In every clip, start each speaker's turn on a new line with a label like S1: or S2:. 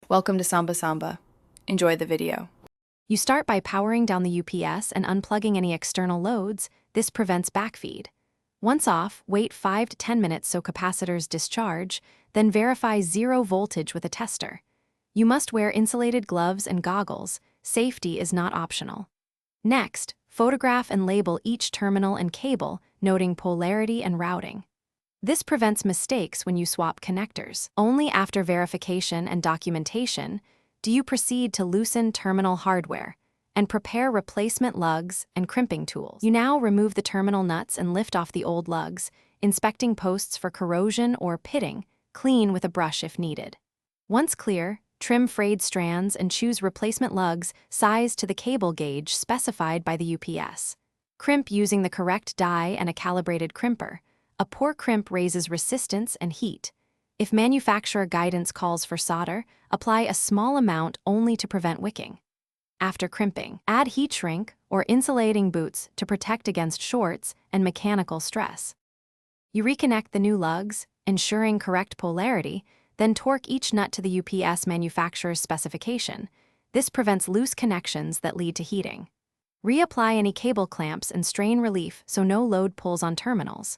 S1: Welcome to Samba Samba. Enjoy the video.
S2: You start by powering down the UPS and unplugging any external loads. This prevents backfeed. Once off, wait 5 to 10 minutes so capacitors discharge, then verify 0 voltage with a tester. You must wear insulated gloves and goggles. Safety is not optional. Next, photograph and label each terminal and cable, noting polarity and routing. This prevents mistakes when you swap connectors. Only after verification and documentation do you proceed to loosen terminal hardware and prepare replacement lugs and crimping tools. You now remove the terminal nuts and lift off the old lugs, inspecting posts for corrosion or pitting, clean with a brush if needed. Once clear, trim frayed strands and choose replacement lugs sized to the cable gauge specified by the UPS. Crimp using the correct die and a calibrated crimper. A poor crimp raises resistance and heat. If manufacturer guidance calls for solder, apply a small amount only to prevent wicking. After crimping, add heat shrink or insulating boots to protect against shorts and mechanical stress. You reconnect the new lugs, ensuring correct polarity, then torque each nut to the UPS manufacturer's specification. This prevents loose connections that lead to heating. Reapply any cable clamps and strain relief so no load pulls on terminals.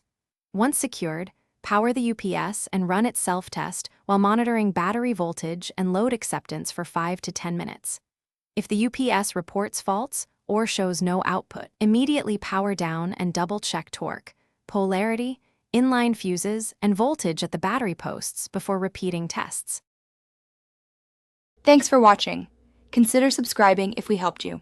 S2: Once secured, power the UPS and run its self-test while monitoring battery voltage and load acceptance for 5 to 10 minutes. If the UPS reports faults or shows no output, immediately power down and double-check torque, polarity, inline fuses, and voltage at the battery posts before repeating tests.
S3: Thanks for watching. Consider subscribing if we helped you.